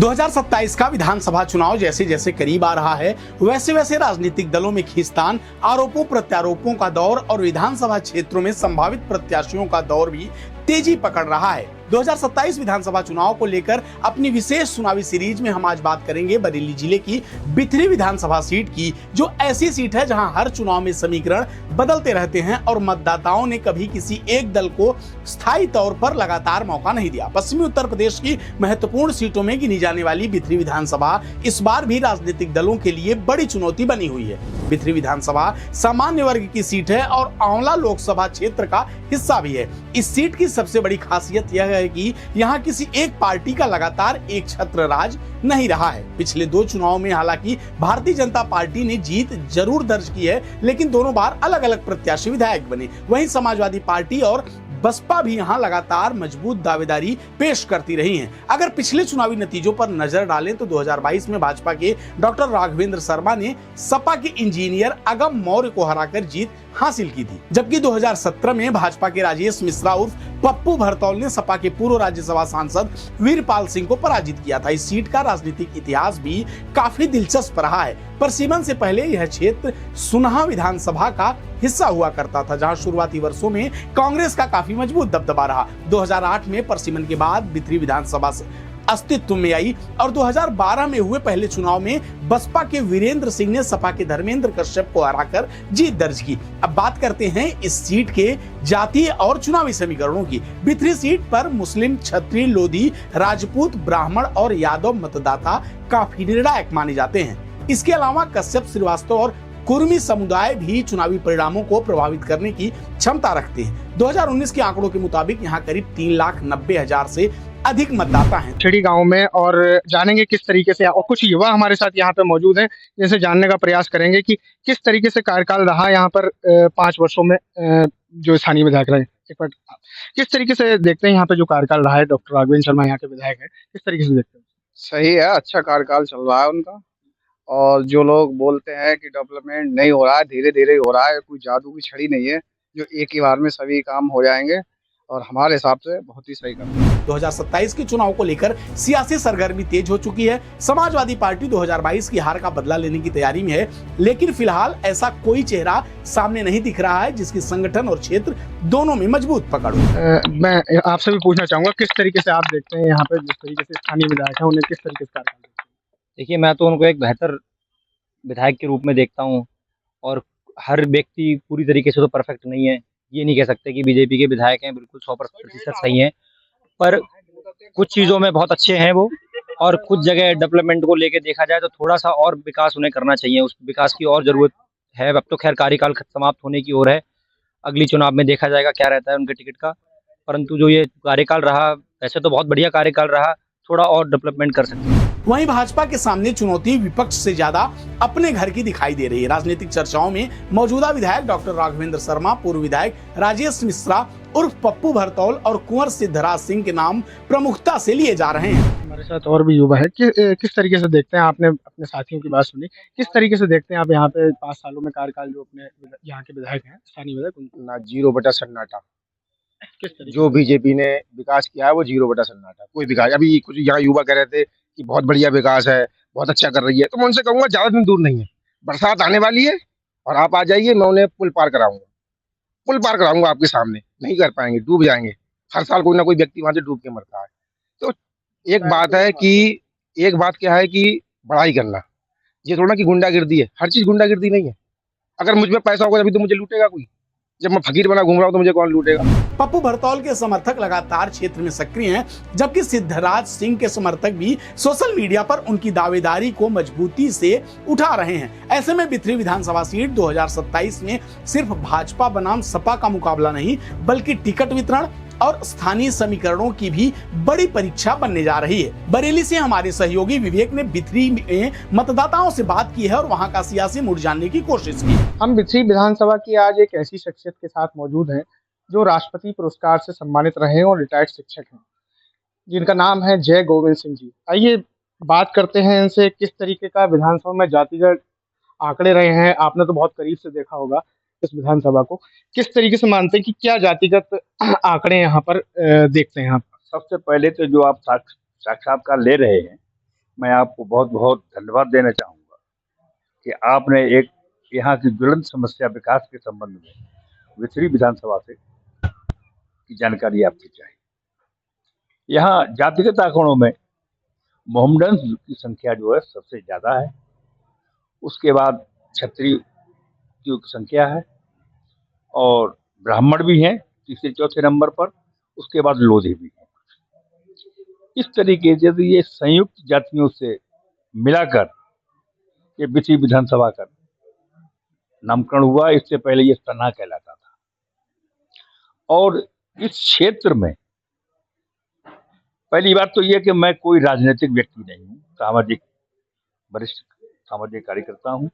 2027 का विधानसभा चुनाव जैसे जैसे करीब आ रहा है वैसे वैसे राजनीतिक दलों में खींचतान, आरोपों प्रत्यारोपों का दौर और विधानसभा क्षेत्रों में संभावित प्रत्याशियों का दौर भी तेजी पकड़ रहा है। 2027 विधानसभा चुनाव को लेकर अपनी विशेष चुनावी सीरीज में हम आज बात करेंगे बरेली जिले की बिथरी विधानसभा सीट की, जो ऐसी सीट है जहां हर चुनाव में समीकरण बदलते रहते हैं और मतदाताओं ने कभी किसी एक दल को स्थायी तौर पर लगातार मौका नहीं दिया। पश्चिमी उत्तर प्रदेश की महत्वपूर्ण सीटों में गिनी जाने वाली बिथरी विधानसभा इस बार भी राजनीतिक दलों के लिए बड़ी चुनौती बनी हुई है। बिथरी विधानसभा सामान्य वर्ग की सीट है और आंवला लोकसभा क्षेत्र का हिस्सा भी है। इस सीट की सबसे बड़ी खासियत यह है कि यहाँ किसी एक पार्टी का लगातार एक छत्र राज नहीं रहा है। पिछले दो चुनावों में हालांकि भारतीय जनता पार्टी ने जीत जरूर दर्ज की है, लेकिन दोनों बार अलग अलग प्रत्याशी विधायक बने। वहीं समाजवादी पार्टी और बसपा भी यहां लगातार मजबूत दावेदारी पेश करती रही हैं। अगर पिछले चुनावी नतीजों पर नजर डालें तो 2022 में भाजपा के डॉक्टर राघवेंद्र शर्मा ने सपा के इंजीनियर अगम मौर्य को हराकर जीत हासिल की थी, जबकि 2017 में भाजपा के राजेश मिश्रा उर्फ पप्पू भरतौल ने सपा के पूर्व राज्यसभा सांसद वीरपाल सिंह को पराजित किया था। इस सीट का राजनीतिक इतिहास भी काफी दिलचस्प रहा है। परसीमन से पहले यह क्षेत्र सुनहा विधानसभा का हिस्सा हुआ करता था, जहां शुरुआती वर्षों में कांग्रेस का काफी मजबूत दबदबा रहा। 2008 में परसीमन के बाद बिथरी विधानसभा अस्तित्व में आई और 2012 में हुए पहले चुनाव में बसपा के वीरेंद्र सिंह ने सपा के धर्मेंद्र कश्यप को हराकर जीत दर्ज की। अब बात करते हैं इस सीट के जातीय और चुनावी समीकरणों की। बिथरी सीट पर मुस्लिम, क्षत्रिय, लोधी, राजपूत, ब्राह्मण और यादव मतदाता काफी निर्णायक माने जाते हैं। इसके अलावा कश्यप, श्रीवास्तव और कुर्मी समुदाय भी चुनावी परिणामों को प्रभावित करने की क्षमता रखते हैं। 2019 के आंकड़ों के मुताबिक यहाँ करीब 3,90,000 से अधिक मतदाता हैं छिड़ी गांव में, और जानेंगे किस तरीके से, और कुछ युवा हमारे साथ यहाँ पे मौजूद हैं जिनसे जानने का प्रयास करेंगे कि किस तरीके से कार्यकाल रहा यहाँ पर 5 वर्षों में जो स्थानीय विधायक रहे। एक बार किस तरीके से देखते हैं यहाँ पे जो कार्यकाल रहा है? डॉक्टर राघवेंद्र शर्मा यहाँ के विधायक है, किस तरीके से देखते हैं? सही है, अच्छा कार्यकाल चल रहा है उनका। और जो लोग बोलते हैं कि डेवलपमेंट नहीं हो रहा है, धीरे धीरे हो रहा है, कोई जादू की छड़ी नहीं है जो एक ही बार में सभी काम हो जाएंगे, और हमारे हिसाब से बहुत ही सही काम है। 2027 के चुनाव को लेकर सियासी सरगर्मी तेज हो चुकी है। समाजवादी पार्टी 2022 की हार का बदला लेने की तैयारी में है, लेकिन फिलहाल ऐसा कोई चेहरा सामने नहीं दिख रहा है जिसकी संगठन और क्षेत्र दोनों में मजबूत पकड़ हो। मैं आपसे भी पूछना चाहूंगा किस तरीके से आप देखते हैं यहाँ पे जिस तरीके से स्थानीय विधायक है, उन्हें किस तरीके से कार्यकाल देखते हैं? देखिए, मैं तो उनको एक बेहतर विधायक के रूप में देखता हूँ, और हर व्यक्ति पूरी तरीके से तो परफेक्ट नहीं है। ये नहीं कह सकते कि बीजेपी के विधायक हैं बिल्कुल 100% सही हैं, पर कुछ चीज़ों में बहुत अच्छे हैं वो, और कुछ जगह डेवलपमेंट को लेके देखा जाए तो थोड़ा सा और विकास उन्हें करना चाहिए। उस विकास की और ज़रूरत है। अब तो खैर कार्यकाल समाप्त होने की ओर है, अगली चुनाव में देखा जाएगा क्या रहता है उनके टिकट का। परंतु जो ये कार्यकाल रहा, वैसे तो बहुत बढ़िया कार्यकाल रहा, थोड़ा और डेवलपमेंट कर सकते हैं। वहीं भाजपा के सामने चुनौती विपक्ष से ज्यादा अपने घर की दिखाई दे रही है। राजनीतिक चर्चाओं में मौजूदा विधायक डॉक्टर राघवेंद्र शर्मा, पूर्व विधायक राजेश मिश्रा उर्फ पप्पू भरतौल और कुंवर सिद्धराज सिंह के नाम प्रमुखता से लिए जा रहे हैं। हमारे साथ और भी युवा है किस तरीके से देखते हैं? आपने अपने साथियों की बात सुनी, किस तरीके से देखते हैं आप यहाँ पे 5 सालों में कार्यकाल जो अपने यहाँ के विधायक हैं, स्थानीय विधायक? ना 0 सन्नाटा। किस तरीके जो बीजेपी ने विकास किया है वो 0 सन्नाटा, कोई विकास। अभी कुछ यहाँ युवा कह रहे थे कि बहुत बढ़िया विकास है, बहुत अच्छा कर रही है, तो मैं उनसे कहूँगा ज्यादा दिन दूर नहीं है, बरसात आने वाली है और आप आ जाइए, मैं उन्हें पुल पार कराऊंगा आपके सामने। नहीं कर पाएंगे, डूब जाएंगे। हर साल कोई ना कोई व्यक्ति वहां से डूब के मरता है। तो एक बात क्या है कि बड़ाई करना, ये थोड़ा कि गुंडागिर्दी है। हर चीज गुंडागिर्दी नहीं है। अगर मुझ में पैसा होगा तभी तो मुझे लूटेगा कोई। जब मैं फकीर बना घूम रहा हूँ तो मुझे कौन लूटेगा? पप्पू भरतौल के समर्थक लगातार क्षेत्र में सक्रिय हैं, जबकि सिद्धराज सिंह के समर्थक भी सोशल मीडिया पर उनकी दावेदारी को मजबूती से उठा रहे हैं। ऐसे में बिथरी विधानसभा सीट 2027 में सिर्फ भाजपा बनाम सपा का मुकाबला नहीं, बल्कि टिकट वितरण और स्थानीय समीकरणों की भी बड़ी परीक्षा बनने जा रही है। बरेली से हमारे सहयोगी विवेक ने बिथरी में मतदाताओं से बात की है और वहां का सियासी मूड जानने की कोशिश की। हम बिथरी विधानसभा की आज एक ऐसी शख्सियत के साथ मौजूद हैं जो राष्ट्रपति पुरस्कार से सम्मानित रहे हैं और रिटायर्ड शिक्षक हैं, जिनका नाम है जय गोविंद सिंह जी। आइए बात करते हैं इनसे किस तरीके का विधानसभा में जातिगत आंकड़े रहे हैं। आपने तो बहुत करीब से देखा होगा इस विधानसभा को, किस तरीके से मानते हैं कि क्या जातिगत आंकड़े यहाँ पर देखते हैं आप? सबसे पहले तो जो आप साक्षात्कार ले रहे हैं मैं आपको बहुत बहुत धन्यवाद देना चाहूँगा कि आपने एक यहाँ की ज्वलंत समस्या विकास के संबंध में विथरी विधानसभा से की जानकारी आपकी चाहिए। यहाँ जातिगत आंकड़ों में मोहम्मडन की संख्या जो है सबसे ज़्यादा है, उसके बाद क्षत्रिय की संख्या है और ब्राह्मण भी हैं तीसरे चौथे नंबर पर, उसके बाद लोधी भी हैं। इस तरीके से ये संयुक्त जातियों से मिलाकर ये बिथरी विधानसभा का नामकरण हुआ। इससे पहले ये सन्हा कहलाता था। और इस क्षेत्र में पहली बात तो ये कि मैं कोई राजनीतिक व्यक्ति नहीं हूँ, वरिष्ठ सामाजिक कार्यकर्ता हूँ,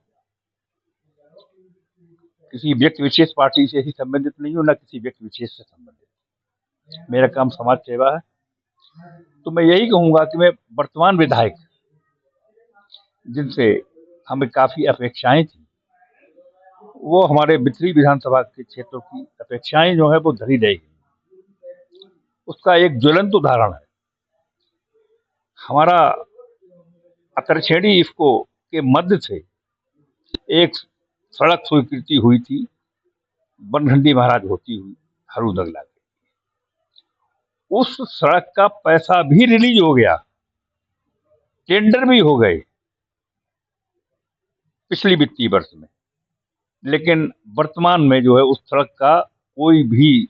किसी व्यक्ति विशेष पार्टी से ही संबंधित नहीं हूँ, न किसी व्यक्ति विशेष से संबंधित। मेरा काम समाज सेवा है। तो मैं यही कहूँगा कि मैं वर्तमान विधायक जिनसे हमें काफ़ी अपेक्षाएं थी, वो हमारे बिथरी विधानसभा के क्षेत्रों की अपेक्षाएं जो है वो धरी रहेगी। उसका एक ज्वलंत उदाहरण है हमारा अतरछेड़ी इफ्को के मध्य से एक सड़क स्वीकृति हुई थी बनखंडी महाराज होती हुई हरू नगला के। उस सड़क का पैसा भी रिलीज हो गया, टेंडर भी हो गए पिछली वित्तीय वर्ष में, लेकिन वर्तमान में जो है उस सड़क का कोई भी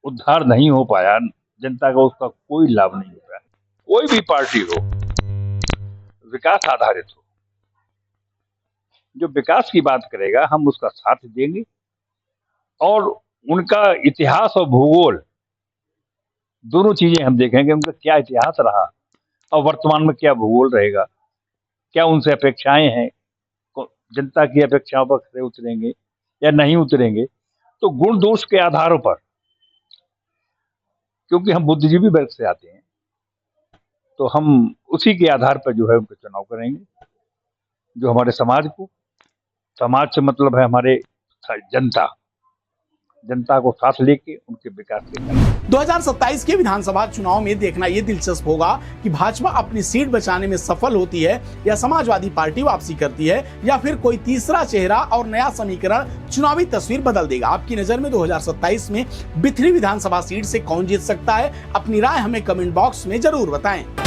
उद्धार नहीं हो पाया, जनता का उसका कोई लाभ नहीं हो पाया। कोई भी पार्टी हो, विकास आधारित हो, जो विकास की बात करेगा हम उसका साथ देंगे। और उनका इतिहास और भूगोल दोनों चीजें हम देखेंगे, उनका क्या इतिहास रहा और वर्तमान में क्या भूगोल रहेगा, क्या उनसे अपेक्षाएं हैं, जनता की अपेक्षाओं पर खरे उतरेंगे या नहीं उतरेंगे। तो गुण दोष के आधारों पर, क्योंकि हम बुद्धिजीवी वर्ग से आते हैं, तो हम उसी के आधार पर जो है उनका चुनाव करेंगे, जो हमारे समाज को, समाज से मतलब है हमारे जनता को साथ लेके उनके विकास के 2027 के विधानसभा चुनाव में देखना यह दिलचस्प होगा कि भाजपा अपनी सीट बचाने में सफल होती है या समाजवादी पार्टी वापसी करती है या फिर कोई तीसरा चेहरा और नया समीकरण चुनावी तस्वीर बदल देगा। आपकी नजर में 2027 में बिथरी विधानसभा सीट से कौन जीत सकता है? अपनी राय हमें कमेंट बॉक्स में जरूर बताएं।